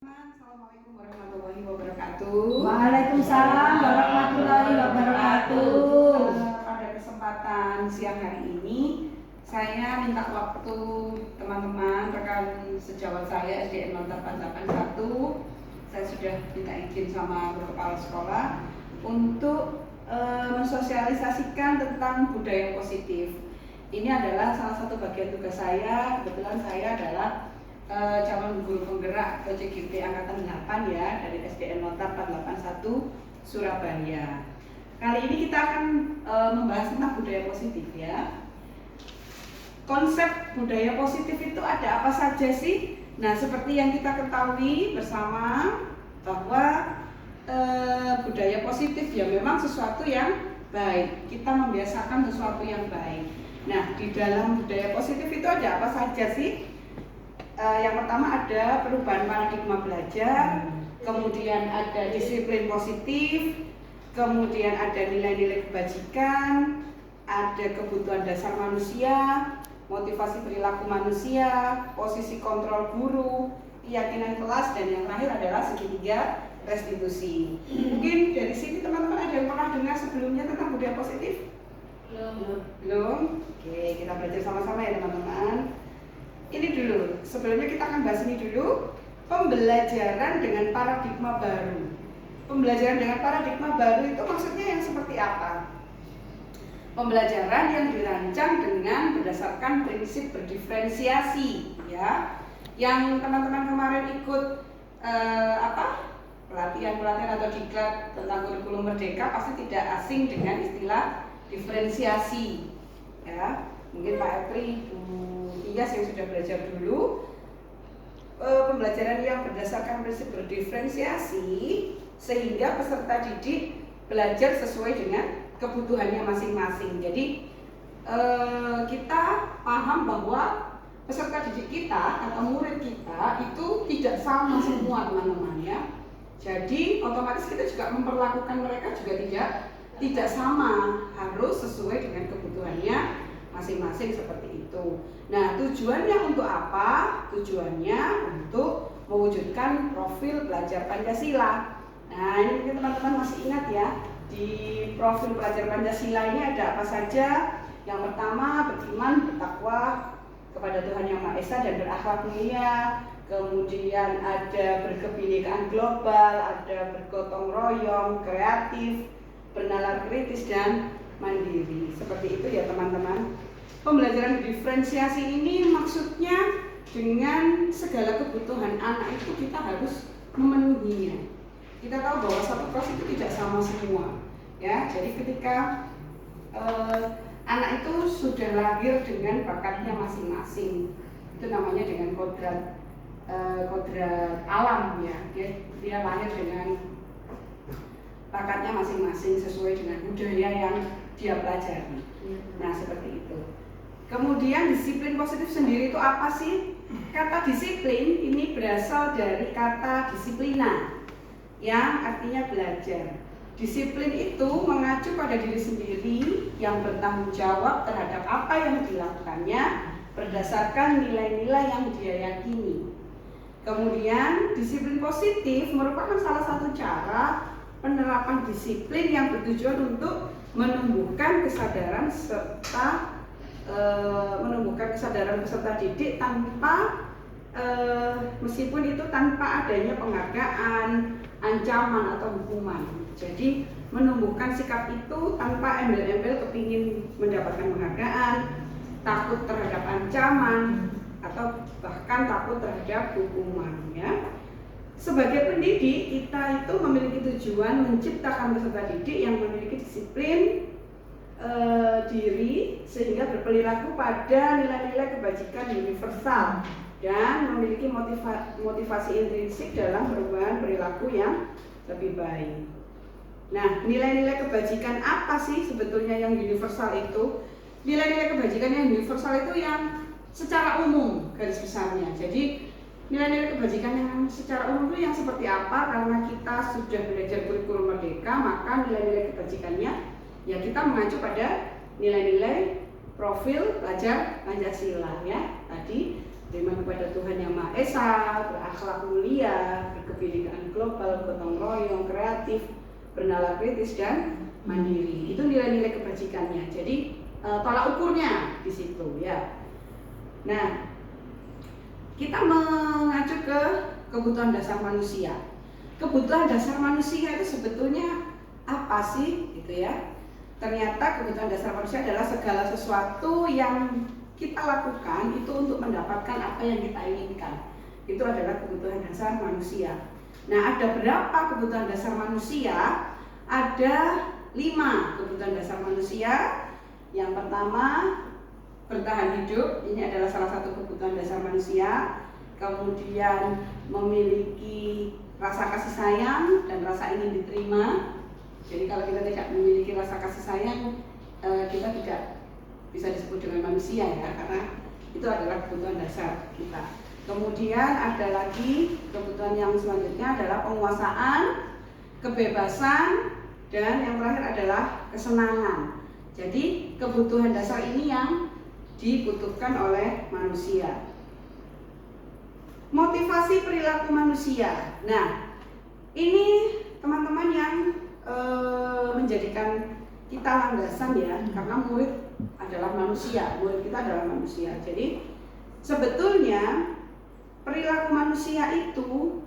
Assalamualaikum warahmatullahi wabarakatuh. Waalaikumsalam warahmatullahi wabarakatuh. Pada kesempatan siang hari ini, saya minta waktu teman-teman rekan sejawat saya SDN 0881. Saya sudah minta izin sama kepala sekolah untuk mensosialisasikan tentang budaya positif. Ini adalah salah satu bagian tugas saya. Kebetulan saya adalah calon guru penggerak CGT angkatan 8 ya, dari SDN 0881 Surabaya. Kali ini kita akan membahas tentang budaya positif ya. Konsep budaya positif itu ada apa saja sih? Nah, seperti yang kita ketahui bersama bahwa budaya positif ya memang sesuatu yang baik. Kita membiasakan sesuatu yang baik. Nah, di dalam budaya positif itu ada apa saja sih? Yang pertama ada perubahan paradigma belajar, kemudian ada disiplin positif, kemudian ada nilai-nilai kebajikan, ada kebutuhan dasar manusia, motivasi perilaku manusia, posisi kontrol guru, keyakinan kelas, dan yang terakhir adalah segitiga restitusi. Mungkin dari sini teman-teman ada yang pernah dengar sebelumnya tentang budaya positif? Belum? Oke, kita belajar sama-sama ya teman-teman. Ini dulu, sebelumnya kita akan bahas ini dulu, pembelajaran dengan paradigma baru. Pembelajaran dengan paradigma baru itu maksudnya yang seperti apa? Pembelajaran yang dirancang dengan berdasarkan prinsip berdiferensiasi, ya. Yang teman-teman kemarin ikut pelatihan atau diklat tentang kurikulum merdeka pasti tidak asing dengan istilah diferensiasi, ya. Mungkin Pak Epri, Iyas yang sudah belajar dulu, pembelajaran yang berdasarkan prinsip berdiferensiasi sehingga peserta didik belajar sesuai dengan kebutuhannya masing-masing. Jadi kita paham bahwa peserta didik kita atau murid kita itu tidak sama semua teman-teman ya. Jadi otomatis kita juga memperlakukan mereka juga tidak sama, harus sesuai dengan kebutuhannya masing-masing seperti itu. Nah, tujuannya untuk apa? Tujuannya untuk mewujudkan profil pelajar Pancasila. Nah, ini mungkin teman-teman masih ingat ya, di profil pelajar Pancasila ini ada apa saja? Yang pertama, beriman, bertakwa kepada Tuhan Yang Maha Esa dan berakhlak mulia. Kemudian ada berkebinekaan global, ada bergotong royong, kreatif, bernalar kritis, dan mandiri. Seperti itu ya teman-teman. Pembelajaran diferensiasi ini maksudnya dengan segala kebutuhan anak itu kita harus memenuhinya. Kita tahu bahwa satu kelas itu tidak sama semua, ya. Jadi ketika anak itu sudah lahir dengan bakatnya masing-masing, itu namanya dengan kodrat alam ya. Dia lahir dengan bakatnya masing-masing sesuai dengan budaya yang dia pelajari. Nah, seperti itu. Kemudian disiplin positif sendiri itu apa sih? Kata disiplin ini berasal dari kata disiplina yang artinya belajar. Disiplin itu mengacu pada diri sendiri yang bertanggung jawab terhadap apa yang dilakukannya berdasarkan nilai-nilai yang dia yakini. Kemudian disiplin positif merupakan salah satu cara penerapan disiplin yang bertujuan untuk menumbuhkan kesadaran peserta didik tanpa meskipun itu tanpa adanya penghargaan, ancaman atau hukuman. Jadi menumbuhkan sikap itu tanpa embel-embel kepingin mendapatkan penghargaan, takut terhadap ancaman atau bahkan takut terhadap hukuman ya. Sebagai pendidik, kita itu memiliki tujuan menciptakan peserta didik yang memiliki disiplin diri sehingga berperilaku pada nilai-nilai kebajikan universal dan memiliki motivasi intrinsik dalam perubahan perilaku yang lebih baik. Nah, nilai-nilai kebajikan apa sih sebetulnya yang universal itu? Nilai-nilai kebajikan yang universal itu yang secara umum garis besarnya. Jadi nilai-nilai kebajikan yang secara umum itu yang seperti apa? Karena kita sudah belajar kurikulum merdeka, maka nilai-nilai kebajikannya ya kita mengacu pada nilai-nilai profil pelajar Pancasila ya. Tadi beriman kepada Tuhan Yang Maha Esa, berakhlak mulia, berkebinekaan global, gotong royong, kreatif, bernalar kritis dan mandiri. Itu nilai-nilai kebajikannya. Jadi tolak ukurnya di situ ya. Nah, kita mengacu ke kebutuhan dasar manusia. Kebutuhan dasar manusia itu sebetulnya apa sih, gitu ya? Ternyata kebutuhan dasar manusia adalah segala sesuatu yang kita lakukan itu untuk mendapatkan apa yang kita inginkan. Itu adalah kebutuhan dasar manusia. Nah, ada berapa kebutuhan dasar manusia? Ada 5 kebutuhan dasar manusia. Yang pertama, bertahan hidup. Ini adalah salah satu kebutuhan dasar manusia. Kemudian memiliki rasa kasih sayang dan rasa ingin diterima. Jadi kalau kita tidak memiliki rasa kasih sayang, kita tidak bisa disebut dengan manusia ya, karena itu adalah kebutuhan dasar kita. Kemudian ada lagi kebutuhan yang selanjutnya adalah penguasaan, kebebasan, dan yang terakhir adalah kesenangan. Jadi kebutuhan dasar ini yang dibutuhkan oleh manusia. Motivasi perilaku manusia. Nah, ini teman-teman yang menjadikan kita landasan ya, karena murid adalah manusia, murid kita adalah manusia. Jadi sebetulnya perilaku manusia itu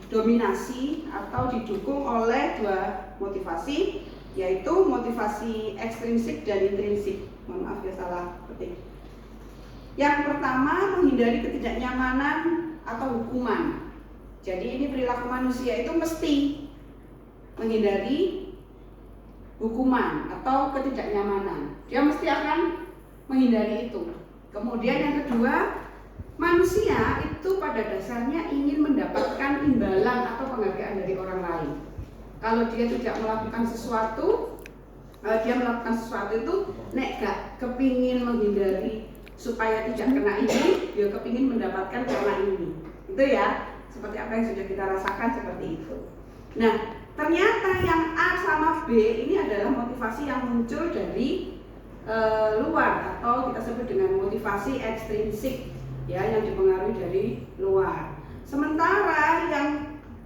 didominasi atau didukung oleh 2 motivasi, yaitu motivasi ekstrinsik dan intrinsik. Mohon maaf ya salah ketik. Yang pertama, menghindari ketidaknyamanan atau hukuman. Jadi ini perilaku manusia itu mesti menghindari hukuman atau ketidaknyamanan. Dia mesti akan menghindari itu. Kemudian yang kedua, manusia itu pada dasarnya ingin mendapatkan imbalan atau penghargaan dari orang lain. Kalau dia tidak melakukan sesuatu, dia melakukan sesuatu itu nek gak kepingin menghindari supaya tidak kena ini, dia kepingin mendapatkan karena ini. Itu ya, seperti apa yang sudah kita rasakan seperti itu. Nah, ternyata yang A sama B ini adalah motivasi yang muncul dari luar, atau kita sebut dengan motivasi ekstrinsik ya, yang dipengaruhi dari luar. Sementara yang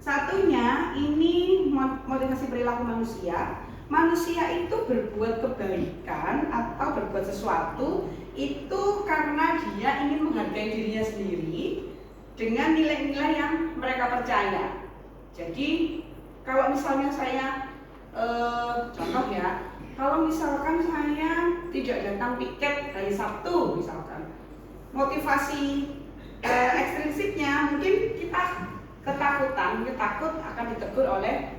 satunya ini motivasi perilaku manusia. Manusia itu berbuat kebaikan atau berbuat sesuatu itu karena dia ingin menghargai dirinya sendiri dengan nilai-nilai yang mereka percaya. Jadi kalau misalnya saya contoh ya, kalau misalkan saya tidak datang piket hari Sabtu misalkan, motivasi ekstrinsiknya mungkin kita ketakutan, kita takut akan ditegur oleh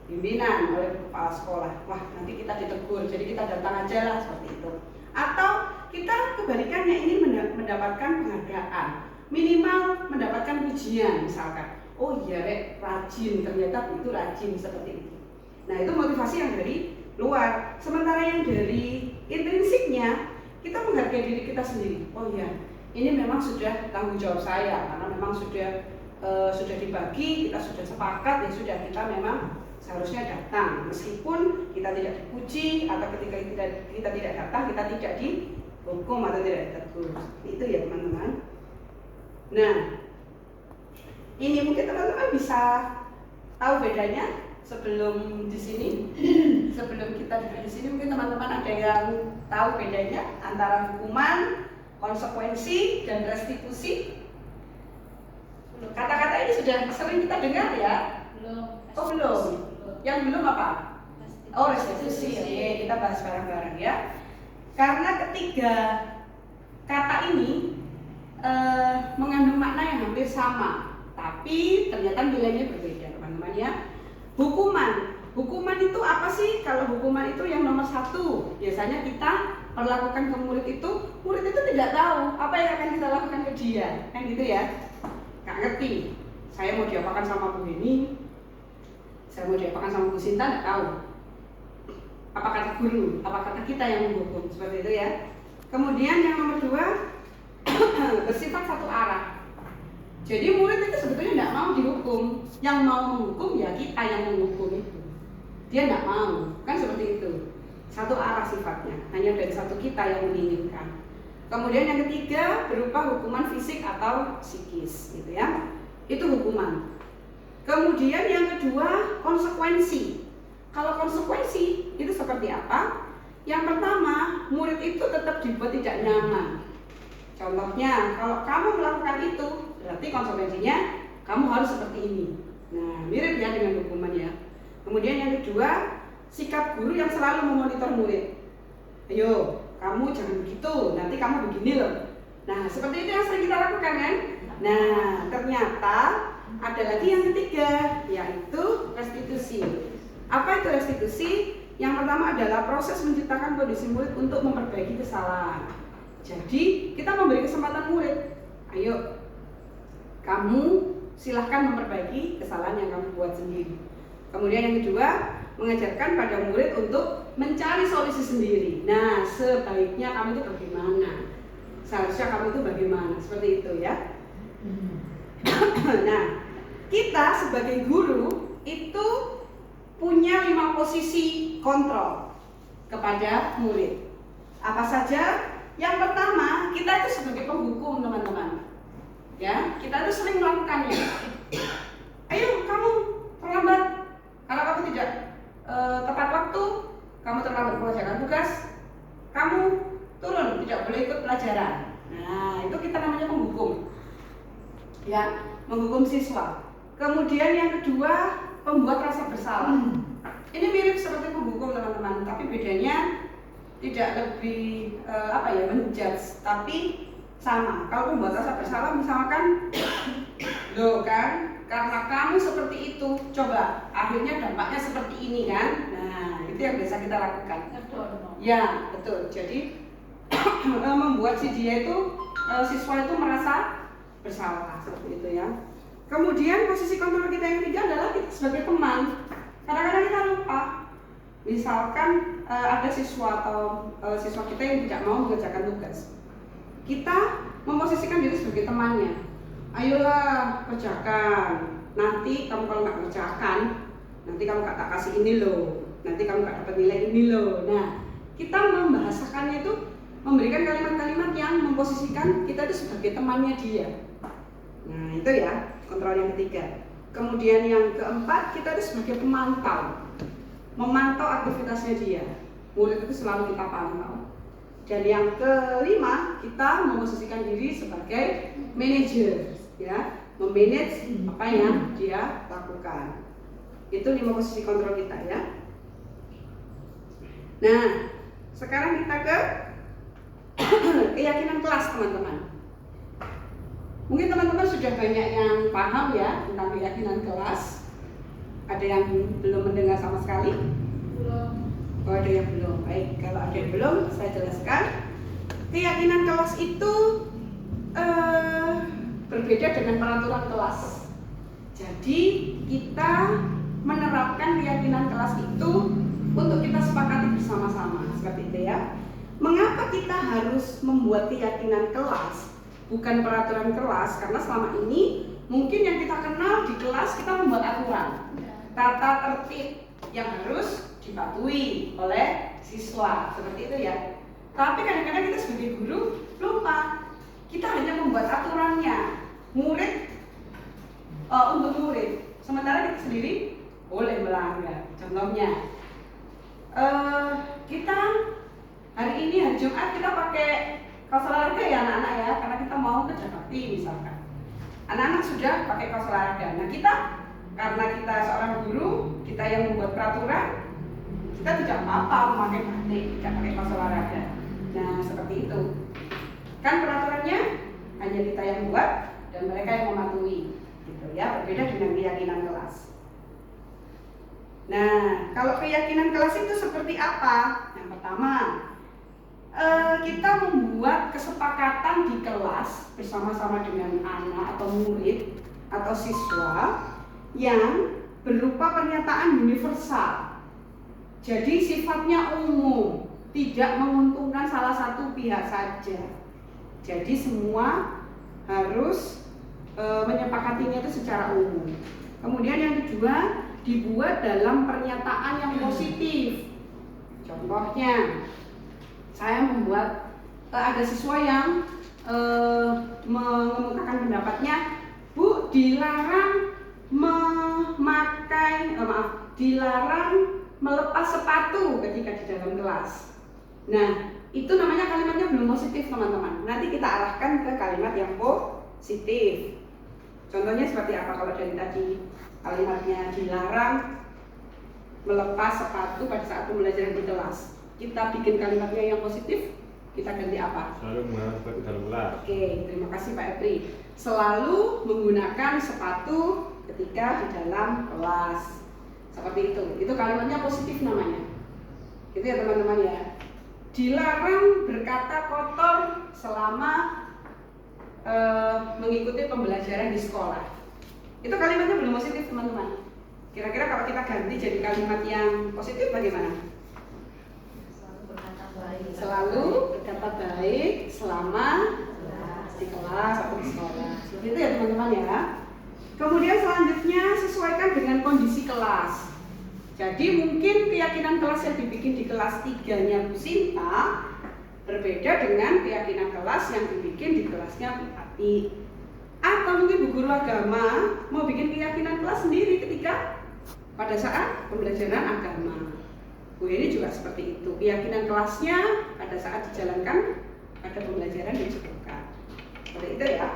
pimpinan, oleh kepala sekolah. Wah, nanti kita ditegur, jadi kita datang aja lah, seperti itu. Atau kita kebalikannya ingin mendapatkan penghargaan, minimal mendapatkan pujian misalkan. Oh iya Rek, rajin, ternyata itu rajin, seperti itu. Nah, itu motivasi yang dari luar. Sementara yang dari intrinsiknya, kita menghargai diri kita sendiri. Oh iya, ini memang sudah tanggung jawab saya, karena memang sudah dibagi, kita sudah sepakat, ya sudah, kita memang seharusnya datang. Meskipun kita tidak dipuji, atau ketika kita tidak datang, kita tidak dihukum atau tidak ditegur. Itu ya teman-teman. Nah, ini mungkin teman-teman bisa tahu bedanya sebelum di sini. Sebelum kita di sini mungkin teman-teman ada yang tahu bedanya antara hukuman, konsekuensi, dan restitusi. Kata-kata ini sudah sering kita dengar ya? Belum. Oh belum. Yang belum apa? Oh restitusi. Oke, kita bahas bareng-bareng ya. Karena ketiga kata ini mengandung makna yang hampir sama, tapi ternyata nilainya berbeda teman-teman ya. Hukuman itu apa sih? Kalau hukuman itu yang nomor 1, biasanya kita perlakukan ke murid itu tidak tahu apa yang akan kita lakukan ke dia, kan gitu ya. Nggak ngerti, saya mau diapakan sama Bu Heni, saya mau diapakan sama Bu Sinta, nggak tahu. Apa kata guru, apa kata kita yang menghukum, seperti itu ya. Kemudian yang nomor 2, bersifat satu arah. Jadi murid itu sebetulnya nggak mau dihukum, yang mau menghukum ya kita yang menghukum itu. Dia nggak mau, kan seperti itu. satu arah sifatnya, hanya dari satu kita yang menginginkan. Kemudian yang ketiga berupa hukuman fisik atau psikis, gitu ya. Itu hukuman. Kemudian yang kedua konsekuensi. Kalau konsekuensi itu seperti apa? Yang pertama, murid itu tetap dibuat tidak nyaman. Contohnya, kalau kamu melakukan itu, berarti konsekuensinya kamu harus seperti ini. Nah, mirip ya dengan hukuman ya. Kemudian yang kedua, sikap guru yang selalu memonitor murid. Ayo, kamu jangan begitu, nanti kamu begini loh. Nah, seperti itu yang sering kita lakukan kan? Nah, ternyata ada lagi yang ketiga, yaitu restitusi. Apa itu restitusi? Yang pertama adalah proses menciptakan kondisi murid untuk memperbaiki kesalahan. Jadi, kita memberi kesempatan murid. Ayo, kamu silahkan memperbaiki kesalahan yang kamu buat sendiri. Kemudian yang kedua, mengajarkan pada murid untuk mencari solusi sendiri. Nah, sebaiknya kamu itu bagaimana? Seharusnya kamu itu bagaimana? Seperti itu ya. Nah, kita sebagai guru itu punya 5 posisi kontrol kepada murid. Apa saja? Yang pertama, kita itu sebagai penghukum, teman-teman. Ya, kita itu sering melakukannya. Ayo, kamu terlambat. Kalau kamu tidak tepat waktu, kamu terlambat mengerjakan tugas, kamu turun, tidak boleh ikut pelajaran. Nah, itu kita namanya penghukum. Ya, menghukum siswa. Kemudian yang kedua, membuat rasa bersalah. Ini mirip seperti penghukum, teman-teman, tapi bedanya tidak lebih menjudge, tapi sama. Kalau membuat rasa bersalah, misalkan, loh kan, karena kamu seperti itu, coba akhirnya dampaknya seperti ini kan. Nah, itu yang biasa kita lakukan. Ya, betul. Jadi membuat si dia itu siswa itu merasa bersalah seperti itu ya. Kemudian posisi kontrol kita yang ketiga adalah kita sebagai teman. Kadang-kadang kita lupa. Misalkan ada siswa atau siswa kita yang tidak mau mengerjakan tugas. Kita memposisikan diri sebagai temannya. Ayolah kerjakan. Nanti kamu kalau nggak kerjakan, nanti kamu tak kasih ini loh. Nanti kamu nggak dapat nilai ini loh. Nah, kita membahasakannya itu memberikan kalimat-kalimat yang memposisikan kita itu sebagai temannya dia. Nah, itu ya kontrol yang ketiga. Kemudian yang keempat, kita itu sebagai pemantau, memantau aktivitasnya dia. Murid itu selalu kita pantau. Dan yang kelima, kita memposisikan diri sebagai manajer, ya, memanage apa yang dia lakukan. Itu 5 posisi kontrol kita ya. Nah, sekarang kita ke keyakinan kelas, teman-teman. Mungkin teman-teman sudah banyak yang paham ya tentang keyakinan kelas. Ada yang belum mendengar sama sekali? Belum. Oh, ada yang belum. Baik, kalau ada yang belum, saya jelaskan. Keyakinan kelas itu berbeda dengan peraturan kelas. Jadi kita menerapkan keyakinan kelas itu untuk kita sepakati bersama-sama, seperti itu ya. Mengapa kita harus membuat keyakinan kelas, bukan peraturan kelas? Karena selama ini mungkin yang kita kenal di kelas kita membuat aturan, tata tertib yang harus dipatuhi oleh siswa, seperti itu ya. Tapi kadang-kadang kita sebagai guru lupa, kita hanya membuat aturannya murid untuk murid, sementara kita sendiri boleh melanggar. Contohnya, kita hari ini hari Jumat kita pakai kaos olahraga ya anak-anak ya, karena kita mau kerja bakti misalkan. Anak-anak sudah pakai kaos olahraga. Nah, kita karena kita seorang guru, kita yang membuat peraturan, kita tidak apa-apa memakai batik, tidak pakai kaos olahraga. Nah, seperti itu. Kan peraturannya hanya kita yang buat dan mereka yang mematuhi, gitu ya. Berbeda dengan keyakinan kelas. Nah, kalau keyakinan kelas itu seperti apa? Yang pertama, kita membuat kesepakatan di kelas bersama-sama dengan anak atau murid atau siswa yang berupa pernyataan universal. Jadi sifatnya umum, tidak menguntungkan salah satu pihak saja. Jadi semua harus menyepakatinya itu secara umum. Kemudian yang kedua, dibuat dalam pernyataan yang positif. Contohnya, saya membuat ada siswa yang mengemukakan pendapatnya, Bu, dilarang dilarang melepas sepatu ketika di dalam kelas. Nah, itu namanya kalimatnya belum positif, teman-teman. Nanti kita arahkan ke kalimat yang positif. Contohnya seperti apa kalau dari tadi kalimatnya dilarang melepas sepatu pada saat pembelajaran di kelas. Kita bikin kalimatnya yang positif, kita ganti apa? Selalu menggunakan sepatu dalam kelas. Oke, terima kasih Pak Epri. Selalu menggunakan sepatu ketika di dalam kelas. Seperti itu. Itu kalimatnya positif namanya. Gitu ya teman-teman ya. Dilarang berkata kotor selama mengikuti pembelajaran di sekolah. Itu kalimatnya belum positif teman-teman. Kira-kira kalau kita ganti jadi kalimat yang positif bagaimana? Selalu berkata baik selama di kelas atau di sekolah. Seperti itu ya teman-teman ya. Kemudian selanjutnya sesuaikan dengan kondisi kelas. Jadi mungkin keyakinan kelas yang dibikin di kelas 3-nya Bu Sinta berbeda dengan keyakinan kelas yang dibikin di kelasnya Bu Tati. Atau mungkin Bu Guru Agama mau bikin keyakinan kelas sendiri ketika pada saat pembelajaran agama. Bu ini juga seperti itu. Keyakinan kelasnya pada saat dijalankan pada pembelajaran dicontohkan. Seperti itu ya.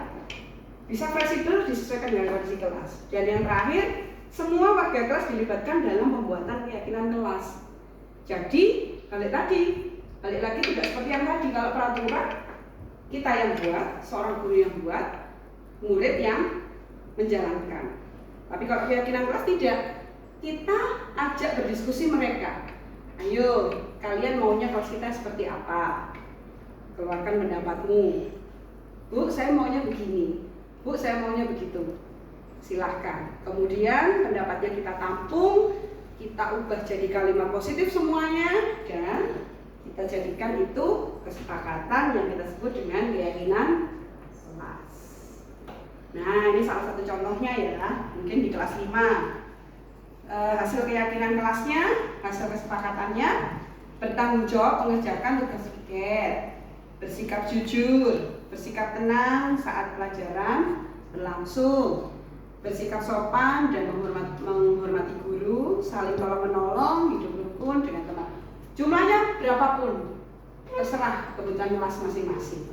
Bisa fleksibel disesuaikan dengan kondisi kelas. Dan yang terakhir, semua warga kelas dilibatkan dalam pembuatan keyakinan kelas. Jadi, balik lagi tidak seperti yang tadi. Kalau peraturan kita yang buat, seorang guru yang buat, murid yang menjalankan. Tapi kalau keyakinan kelas tidak, kita ajak berdiskusi mereka. Ayo, kalian maunya kelas kita seperti apa? Keluarkan pendapatmu. Bu, saya maunya begini. Bu, saya maunya begitu. Silahkan. Kemudian pendapatnya kita tampung, kita ubah jadi kalimat positif semuanya, dan kita jadikan itu kesepakatan yang kita sebut dengan keyakinan kelas. Nah, ini salah satu contohnya ya, mungkin di kelas 5. Hasil keyakinan kelasnya, hasil kesepakatannya, bertanggung jawab mengerjakan tugas piket, bersikap jujur, bersikap tenang saat pelajaran berlangsung, bersikap sopan dan menghormati guru, saling tolong menolong, hidup rukun dengan teman. Jumlahnya berapapun, terserah kebutuhan kelas masing-masing.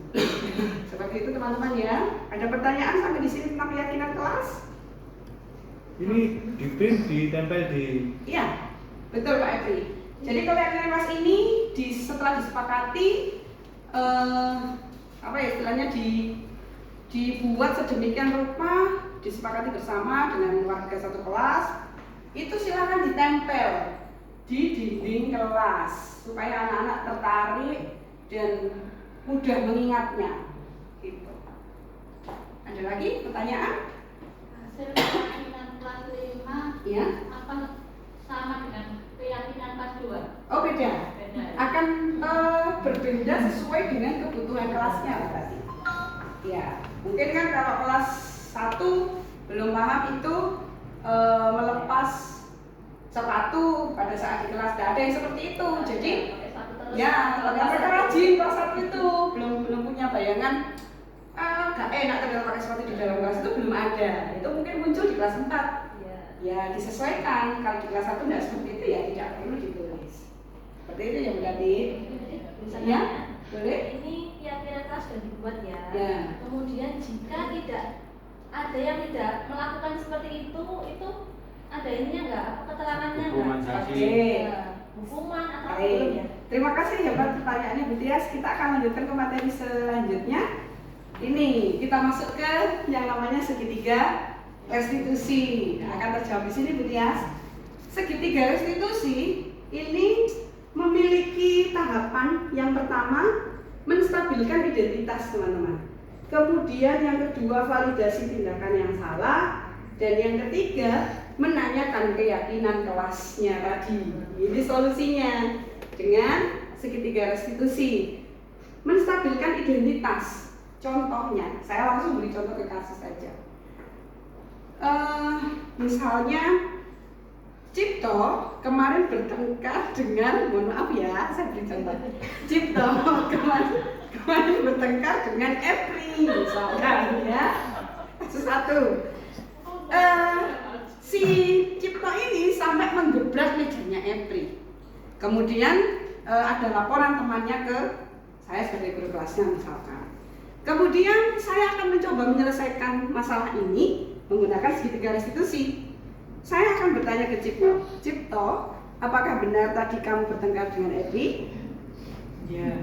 Seperti itu teman-teman ya. Ada pertanyaan sampai di sini tentang keyakinan kelas? Ini di print, ditempel di... Iya, betul Pak Efri. Jadi keyakinan kelas ini setelah disepakati, istilahnya dibuat sedemikian rupa, disepakati bersama dengan warga satu kelas, itu silakan ditempel di dinding kelas supaya anak-anak tertarik dan mudah mengingatnya. Gitu. Ada lagi pertanyaan? Hasil keyakinan kelas 5 Ya. apa sama dengan keyakinan kelas 2? Oh beda. Beda. Akan berbeda sesuai dengan kebutuhan kelasnya berarti. Ya, mungkin kan kalau kelas 1 belum paham itu melepas sepatu pada saat di kelas, tidak ada yang seperti itu. Jadi ya, mereka rajin kelas 1 itu belum punya bayangan gak enak kalau pakai sepatu di dalam kelas, itu belum ada. Itu mungkin muncul di kelas 4. Ya disesuaikan. Kalau di kelas 1 tidak seperti itu ya tidak perlu ditulis. Seperti itu ya berarti. Ya, boleh. Ini keyakinan kelas sudah dibuat ya. Ya. Kemudian jika tidak ada yang tidak melakukan seperti itu ada ininya enggak? Apa keterangannya enggak? Hukuman sanksi. Oke. Ya, hukuman atau Baik. belum ya? Terima kasih ya Pak pertanyaannya Bu Tias. Kita akan lanjutkan ke materi selanjutnya. Ini kita masuk ke yang namanya segitiga restitusi. Akan terjawab di sini Bu Tias. Segitiga restitusi ini memiliki tahapan. Yang pertama, menstabilkan identitas teman-teman. Kemudian yang kedua, validasi tindakan yang salah. Dan yang ketiga, menanyakan keyakinan kelasnya tadi. Ini solusinya dengan segitiga restitusi. Menstabilkan identitas. Contohnya, saya langsung beri contoh ke kasus saja. Misalnya Cipto kemarin bertengkar dengan, mohon maaf ya, saya beri contoh. Cipto kemarin bertengkar dengan Epri, misalkan ya. Satu, si Cipto ini sampai menggebrak mejanya Epri. Kemudian ada laporan temannya ke saya sebagai guru kelasnya misalkan. Kemudian saya akan mencoba menyelesaikan masalah ini menggunakan segitiga restitusi. Saya akan bertanya ke Cipto, Cipto, apakah benar tadi kamu bertengkar dengan Epri? Ya.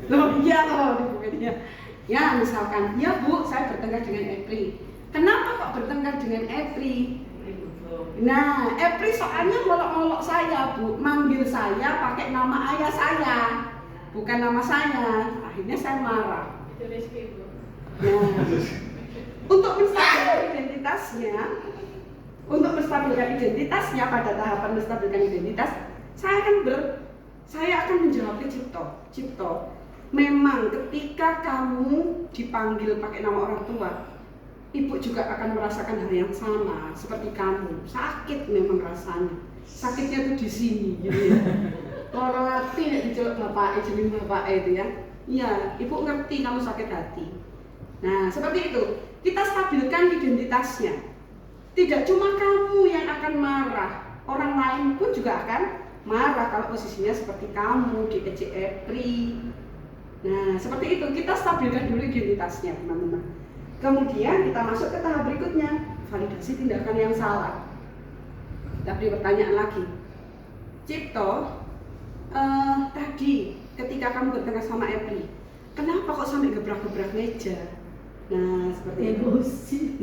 Loh, iya loh, dibuatnya. Ya, misalkan, ya Bu, saya bertengkar dengan Epri. Kenapa kok bertengkar dengan Epri? Nah, Epri soalnya ngolok-ngolok saya, Bu, manggil saya pakai nama ayah saya, bukan nama saya. Akhirnya saya marah. Nah, untuk menstabilkan identitasnya pada tahapan menstabilkan identitas, saya akan menjawab ke Cipto, memang ketika kamu dipanggil pakai nama orang tua, ibu juga akan merasakan hal yang sama seperti kamu. Sakit memang rasanya. Sakitnya tuh di sini, gitu ya. Loro hati nek diceluk bapak, jeneng bapak itu ya. Iya, ibu ngerti kamu sakit hati. Nah, seperti itu. Kita stabilkan identitasnya. Tidak cuma kamu yang akan marah, orang lain pun juga akan marah kalau posisinya seperti kamu di Epri. Nah, seperti itu, kita stabilkan dulu identitasnya, teman-teman. Kemudian kita masuk ke tahap berikutnya, validasi tindakan yang salah. Kita beri pertanyaan lagi. Cipto, tadi ketika kamu bertengkar sama Epri, kenapa kok sampai gebrak-gebrak meja? Nah, seperti Emosi.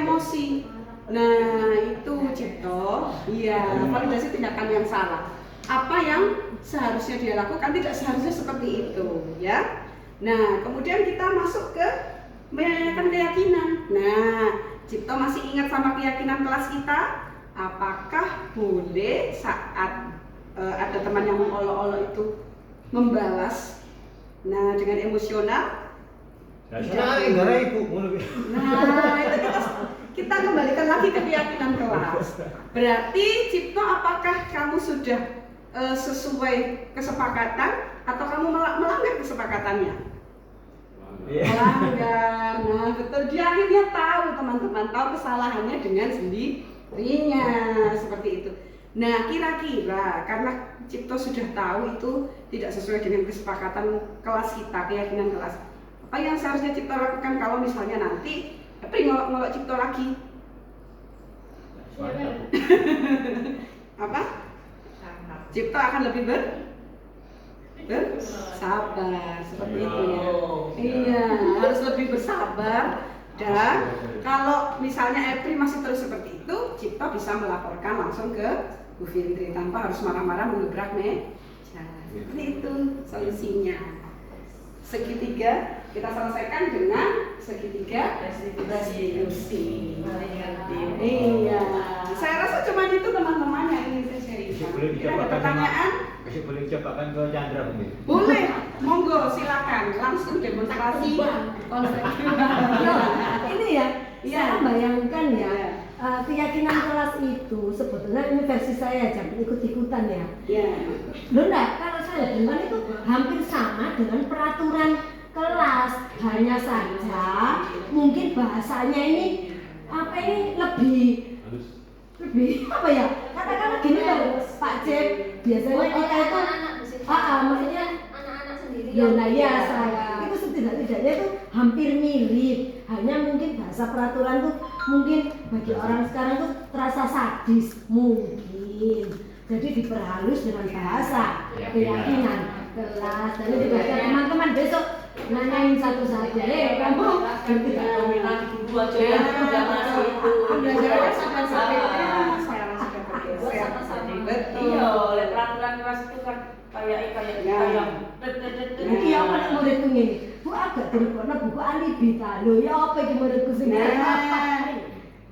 emosi. Nah, itu Cipto, iya, validasi tindakan yang salah. Apa yang seharusnya dia lakukan tidak seharusnya seperti itu, ya. Nah, kemudian kita masuk ke menanyakan keyakinan. Nah, Cipto masih ingat sama keyakinan kelas kita? Apakah boleh saat ada teman yang mengolok-olok itu membalas, nah, dengan emosional? Nah, ibu. Nah, itu kita kembalikan lagi ke keyakinan kelas. Berarti Cipto, apakah kamu sudah sesuai kesepakatan atau kamu melanggar kesepakatannya? Melanggar. Nah, betul, dia akhirnya tahu, teman-teman tahu kesalahannya dengan sendirinya, seperti itu. Nah, kira-kira karena Cipto sudah tahu itu tidak sesuai dengan kesepakatan kelas kita, keyakinan kelas, apa yang seharusnya Cipto lakukan kalau misalnya nanti Epri ngolok-ngolok Cipto lagi? Apa? Cipto akan lebih bersabar, seperti itu ya. Iya, harus lebih bersabar. Dan kalau misalnya Epri masih terus seperti itu, Cipto bisa melaporkan langsung ke Bu Fitri tanpa harus marah-marah mengebrak meja. Seperti itu solusinya. Segitiga kita selesaikan dengan segitiga restitusi. Iya, saya rasa cuma itu teman-teman yang ingin saya share. Kira ada pertanyaan? Masih boleh cobakan ke Chandra mungkin. Boleh, monggo silakan langsung demonstrasi konsep. Ini ya, saya bayangkan ya, keyakinan kelas itu sebetulnya ini versi saya, jangan ikut-ikutan ya. Iya. Loh enggak, kalau saya dengar itu hampir sama dengan peraturan kelas, hanya saja mungkin bahasanya ini lebih apa ya? Katakanlah gini loh, Pak Cep, biasanya kita itu maksudnya anak-anak sendiri. ya saya itu setidak-tidaknya itu hampir mirip, hanya mungkin bahasa peraturan tuh mungkin bagi orang sekarang tuh terasa sadis mungkin, jadi diperhalus dengan bahasa keyakinan kelas. Dan juga teman-teman besok nanyain satu-satu, kamu tidak dominan dulu aja ya, udah masuk itu Belajarnya sampai saya sudah bergeser. Betul. iya, oleh peraturan kelas itu kan kayak iya apa nek muridku ngene, Bu agak dirupokno buku alibi ta lho, ya apa iki muridku sing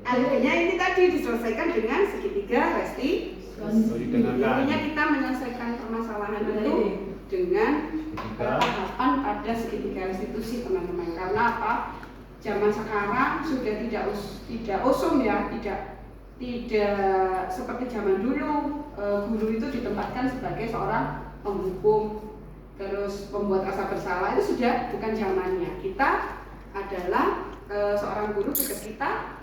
Akhirnya ini tadi diselesaikan dengan segitiga restitusi. Intinya kita menyelesaikan permasalahan itu dengan tahapan pada segitiga restitusi, teman-teman. Karena apa? Zaman sekarang sudah tidak usum ya, tidak tidak seperti zaman dulu, guru itu ditempatkan sebagai seorang penghukum, terus membuat rasa bersalah, itu sudah bukan zamannya. Kita adalah seorang guru, tugas kita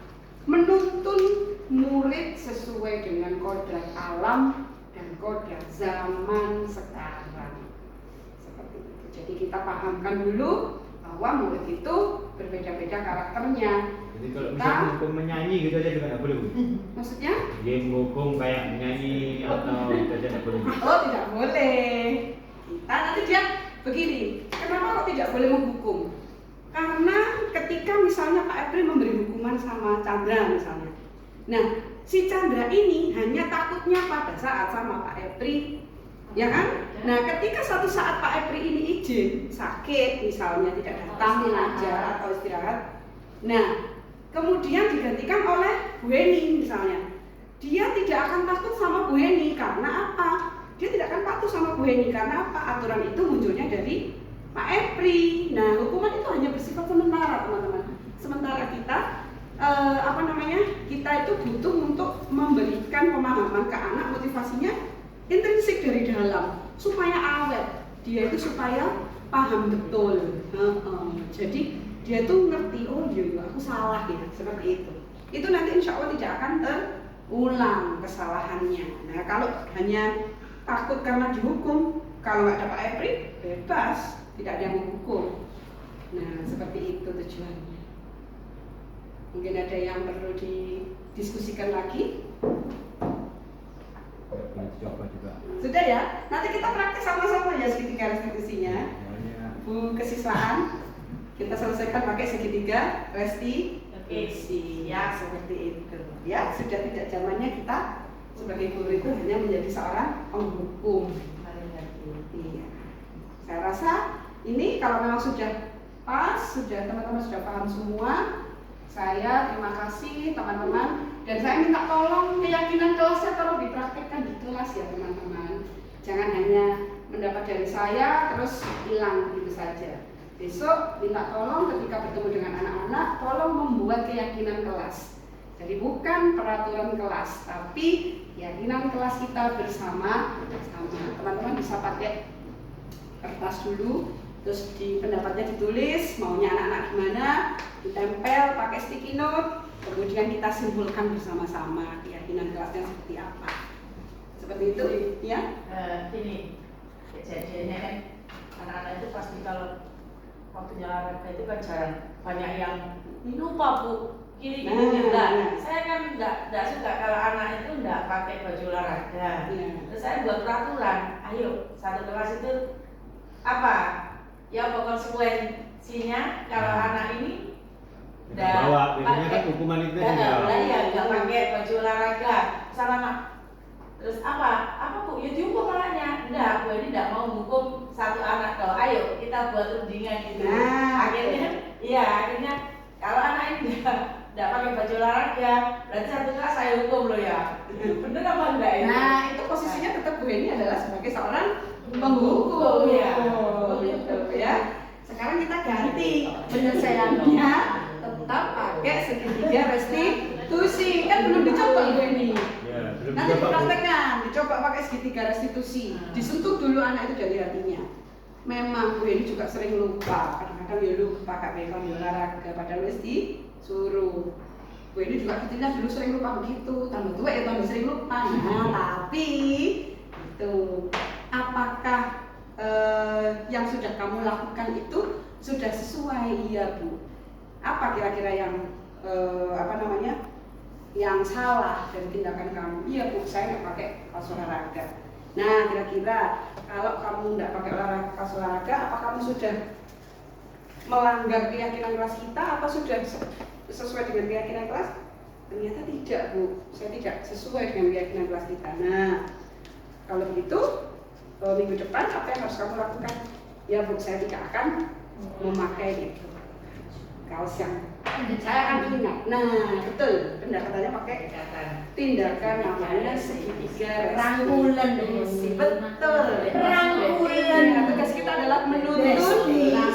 menuntun murid sesuai dengan kodrat alam dan kodrat zaman sekarang. Seperti itu. Jadi kita pahamkan dulu bahwa murid itu berbeda-beda karakternya. Jadi kalau misalnya hukum menyanyi gitu aja juga nggak boleh, Bu? Maksudnya? Dia menghukum kayak menyanyi atau itu aja nggak boleh, Bu? Oh, tidak boleh. Kita nanti dia begini. Kenapa kok tidak boleh menghukum? Karena ketika misalnya Pak Epri memberi hukuman sama Chandra misalnya. Nah, si Chandra ini hanya takutnya pada saat sama Pak Epri, ya kan? Nah, ketika suatu saat Pak Epri ini izin sakit misalnya tidak datang mengajar atau istirahat. Nah, kemudian digantikan oleh Bu Heni misalnya. Dia tidak akan takut sama Bu Heni karena apa? Dia tidak akan patuh sama Bu Heni karena apa? Aturan itu munculnya dari Pak Epri. Nah, hukuman itu hanya bersifat sementara, teman-teman. Sementara kita kita itu butuh untuk memberikan pemahaman ke anak, motivasinya intrinsik dari dalam supaya awet. Dia itu supaya paham betul. Jadi dia tuh ngerti, oh iya aku salah ya, seperti itu. Itu nanti insya Allah tidak akan terulang kesalahannya. Nah, kalau hanya takut karena dihukum, kalau nggak ada Pak Epri bebas, tidak ada yang menghukum. Nah, seperti itu tujuannya. Mungkin ada yang perlu didiskusikan lagi. Boleh dicoba juga. Sudah ya, nanti kita praktek sama-sama ya segitiga restitusinya. Bu kesiswaan, kita selesaikan pakai segitiga restitusi. Ya, seperti itu. Ya, sudah tidak zamannya kita sebagai guru itu hanya menjadi seorang penghukum. Iya. Saya rasa ini kalau memang sudah pas, sudah teman-teman sudah paham semua. Saya terima kasih teman-teman, dan saya minta tolong keyakinan kelasnya tolong dipraktekkan di kelas ya teman-teman. Jangan hanya mendapat dari saya terus hilang gitu saja. Besok minta tolong ketika bertemu dengan anak-anak, tolong membuat keyakinan kelas. Jadi bukan peraturan kelas, tapi keyakinan kelas kita bersama. Teman-teman bisa pakai kertas dulu, terus di pendapatnya ditulis maunya anak-anak gimana, ditempel pakai sticky note, kemudian kita simpulkan bersama-sama keyakinan kelasnya seperti apa. Seperti itu ya. Ini kejadiannya kan anak-anak itu pasti kalau waktunya olahraga itu kan jarang, banyak yang lupa Bu, kiri gitu. Saya kan nggak suka kalau anak itu nggak pakai baju olahraga. Terus saya buat peraturan, ayo satu kelas itu apa ya konsekuensinya kalau anak ini bawa, biasanya kan hukuman itu nggak pakai baju olahraga sama. Terus apa Bu? Ya dihukum anaknya. Enggak, Bu ini enggak mau hukum satu anak toh. Ayo kita buat rundingan gitu. Akhirnya kalau anak ini enggak pakai baju olahraga, berarti satu kelas saya hukum loh ya. Bener apa enggak ini? Nah, itu posisinya tetap Bu Heni adalah sebagai seorang penghukum ya. Gitu ya. Sekarang kita ganti penyelesaiannya, tetap pakai segitiga restitusi. Kan belum dicoba Bu Heni. Nanti dipraktekkan, dicoba pakai segitiga restitusi. Disentuh dulu anak itu dari hatinya. Memang Bu Heni juga sering lupa, kadang-kadang ya lupa kakek kalau olahraga padahal wis disuruh. Bu Heni juga kecilnya dulu sering lupa begitu, tambah tua ya tambah sering lupa. Nah, tapi itu apakah yang sudah kamu lakukan itu sudah sesuai? Iya Bu. Apa kira-kira yang yang salah dari tindakan kamu? Iya Bu, saya nggak pakai kaos olahraga. Nah, kira-kira kalau kamu nggak pakai kaos olahraga, apa kamu sudah melanggar keyakinan kelas kita atau sudah sesuai dengan keyakinan kelas? Ternyata tidak Bu, saya tidak sesuai dengan keyakinan kelas kita. Nah, kalau begitu minggu depan apa yang harus kamu lakukan? Ya Bu, saya tidak akan memakai itu kaos yang saya akan ingat. Nah, betul, pendekatannya pakai tindakan namanya segitiga Rangkulan. Betul, Rangkulan. Tugas kita adalah menuntun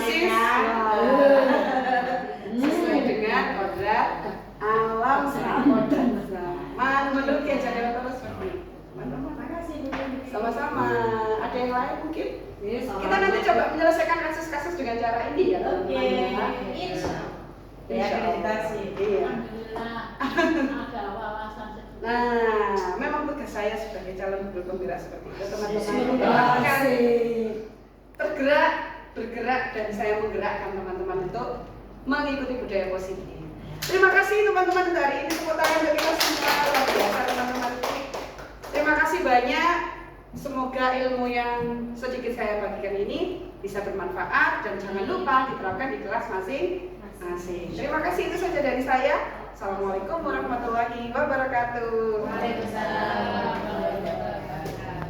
siswa sesuai dengan kodrat alam dan kodrat zaman diajarkan terus seperti itu. Teman-teman, Makasih Bu. sama-sama. Ada yang lain mungkin? Yes, Kita nanti coba menyelesaikan kasus-kasus dengan cara ini ya. Oke. teman-teman. Insya Insya Allah. akreditasi. Iya. Alhamdulillah ada wawasan sedikit. Nah, memang tugas saya sebagai calon guru penggerak seperti itu, teman-teman. Terima Bahkan kasih. tergerak, bergerak, dan saya menggerakkan teman-teman untuk mengikuti budaya positif. Terima kasih teman-teman untuk hari ini. Tepuk tangan untuk kita semua, luar biasa teman-teman. Terima kasih banyak. Semoga ilmu yang sedikit saya bagikan ini bisa bermanfaat dan jangan lupa diterapkan di kelas masing-masing. Terima kasih, itu saja dari saya. Assalamualaikum warahmatullahi wabarakatuh. Waalaikumsalam.